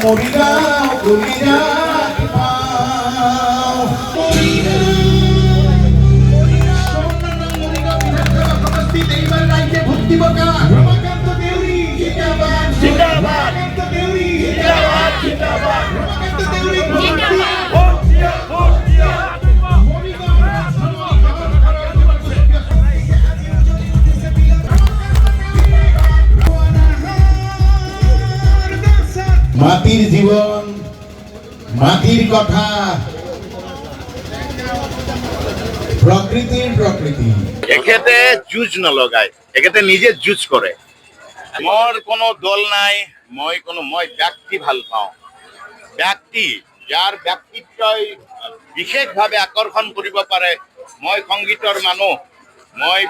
মৰিগাঁও গুলিয়া মাটিৰ জীবন মাটিৰ কথা প্ৰকৃতিৰ প্ৰকৃতি এখেতে যুঁজ নলগায় এখেতে নিজে যুঁজ কৰে মোৰ কোনো দল নাই মই ব্যক্তি ভাল পাওঁ ব্যক্তি যাৰ ব্যক্তিত্বই বিশেষভাৱে আকৰ্ষণ কৰিব পাৰে মই সংগীতৰ মানুহ মই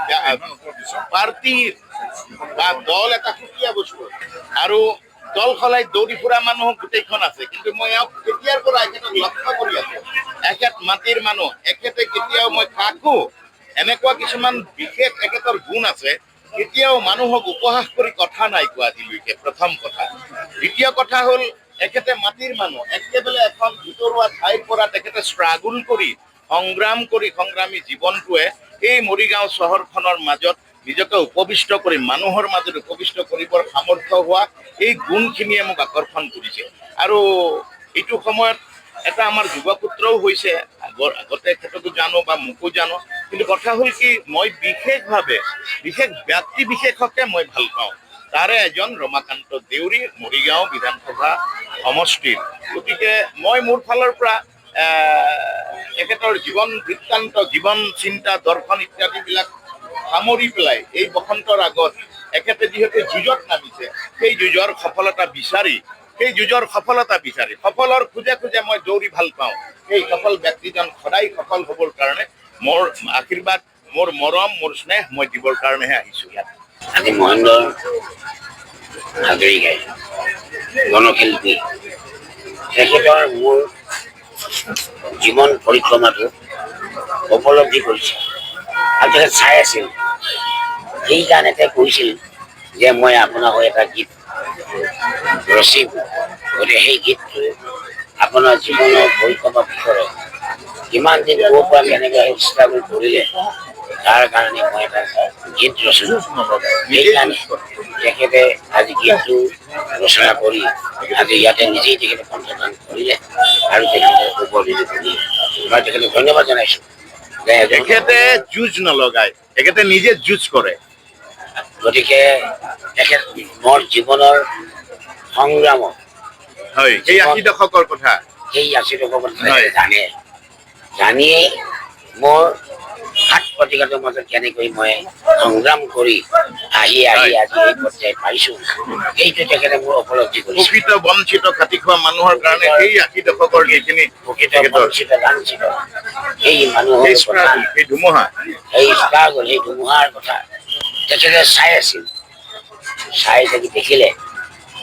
পাৰ্টি বা দল এটা সুকীয়া বস্তু আৰু দল সলাই দৌৰি ফুৰা মানুহ গোটেইখন আছে কিন্তু মই কেতিয়াৰ পৰা এখেতক লক্ষ্য কৰি আছো এখেত মাটিৰ মানুহ এখেতে কেতিয়াও মই কাকো এনেকুৱা কিছুমান বিশেষ এখেতৰ গুণ আছে কেতিয়াও মানুহক উপহাস কৰি কথা নাই কোৱা আজিলৈকে প্ৰথম কথা দ্বিতীয় কথা হ'ল এখেতে মাটিৰ মানুহ একেবাৰে এখন ভিতৰুৱা ঠাইৰ পৰা তেখেতে ষ্ট্ৰাগল কৰি সংগ্ৰামী জীৱনটোৱে এই মৰিগাঁও চহৰখনৰ মাজত নিজকে উপবিষ্ট কৰি মানুহৰ মাজত উপবিষ্ট কৰিবৰ সামৰ্থ্য হোৱা এই গুণখিনিয়ে মোক আকৰ্ষণ কৰিছে আৰু এইটো সময়ত এটা আমাৰ যুৱপুত্ৰও হৈছে আগতে ক্ষেত্ৰতো জানো বা মোকো জানো কিন্তু কথা হ'ল কি মই বিশেষ ব্যক্তি বিশেষকে মই ভাল পাওঁ তাৰে এজন ৰমাকান্ত দেউৰী মৰিগাঁও বিধানসভা সমষ্টিৰ গতিকে মই মোৰ ফালৰ পৰা এখেতৰ জীৱন বৃত্তান্ত জীবন চিন্তা দৰ্শন ইত্যাদিবিলাক সামৰি পেলাই এই বসন্তৰ আগত এখেতে যিহেতু যুঁজত নামিছে সেই যুঁজৰ সফলতা বিচাৰি সফলৰ খোজে খোজে মই দৌৰি ভাল পাওঁ সেই সফল ব্যক্তিজন সদায় সফল হ'বৰ কাৰণে মোৰ আশীৰ্বাদ মোৰ মৰম মোৰ স্নেহ মই দিবৰ কাৰণেহে আহিছোঁ ইয়াত আজি মহেন্দ্ৰ হাজৰিকাই গণশিল্পী তেখেতৰ মোৰ জীৱন পৰিক্ৰমাটো উপলব্ধি কৰিছে আৰু তেখেত চাই আছিল সেইকাৰণে তেওঁ কৈছিল যে মই আপোনাৰ হৈ এটা গীত ৰচিম গতিকে সেই গীতটো আপোনাৰ জীৱনৰ পৰিক্ৰমাৰ বিষয়ে কিমান দিন ক'ৰ পৰা কেনেকৈ ষ্ট্ৰাগল কৰিলে তাৰ কাৰণে মই এটা গীত ৰচনা সেইকাৰণে তেখেতে আজি গীতটো ৰচনা কৰি আজি ইয়াতে নিজেই তেখেতে কণ্ঠদান কৰিলে আৰু তেখেতে উপলব্ধি কৰি মই তেখেতক ধন্যবাদ জনাইছোঁ এখেতে যুঁজ নলগায় এখেতে নিজে যুঁজ কৰে গতিকে তেখেত মোৰ জীৱনৰ সংগ্ৰামত হয় এই ৮০ দশকৰ কথা সেই ৮০ দশকৰ কথা জানিয়েই মোৰ হাত প্ৰতিঘাতৰ মাজত কেনেকৈ মই সংগ্ৰাম কৰি আহি আজি এই পৰ্যায় পাইছোঁ সেইটো তেখেতে মোৰ উপলব্ধি কৰিছে প্ৰকৃত বঞ্চিত খাটি খোৱা মানুহৰ কাৰণে সেই ৮০ দশকৰ যিখিনি প্ৰকৃত বঞ্চিত লাঞ্ছিত সেই মানুহৰ সেই ধুমুহা সেই ষ্ট্ৰাগল সেই ধুমুহাৰ কথা তেখেতে চাই আছিল চাই থাকি দেখিলে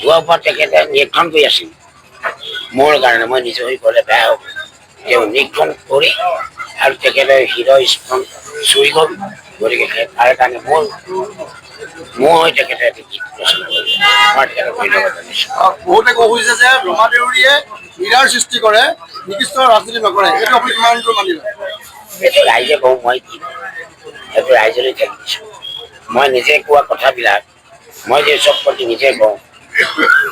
যোৱাৰ পৰা তেখেতে নিৰীক্ষণ কৰি আছিল মোৰ কাৰণে মই নিজে হৈ গ'লে বেয়া হ'ব তেওঁ নিৰীক্ষণ কৰি আৰু তেখেতে হৃদয় স্পন চুই গ'ল গতিকে তাৰ কাৰণে মোৰ হৈ তেখেতে এটি গীত ৰচনা কৰিলে মই তেখেতক ধন্যবাদ জনাইছোঁ বহুতে ক'ব খুজিছে যে ৰমা দেউৰীয়ে হীৰাৰ সৃষ্টি কৰে নিকৃষ্ট ৰাজনীতি নকৰে এইটো আপুনি কিমান দূৰ মানিলে এইটো ৰাইজে কওঁ মই কি সেইটো ৰাইজলৈ থাকি দিছোঁ মই নিজে কোৱা কথাবিলাক মই যে চব প্ৰতি নিজে কওঁ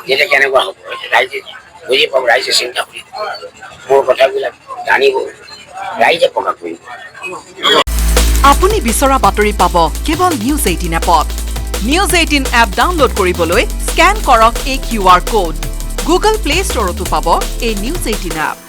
তেতিয়া কেনেকুৱা হ'ব ৰাইজে বুজি পাব ৰাইজে চিন্তা কৰিব মোৰ কথাবিলাক জানিব ৰাইজে প্ৰকাশ কৰিব আপুনি বিচৰা বাতৰি পাব কেৱল নিউজ 18 এপত নিউজ 18 এপ ডাউনলোড কৰিবলৈ স্কেন কৰক এই QR কোড গুগল প্লে ষ্টৰতো পাব এই নিউজ 18 এপ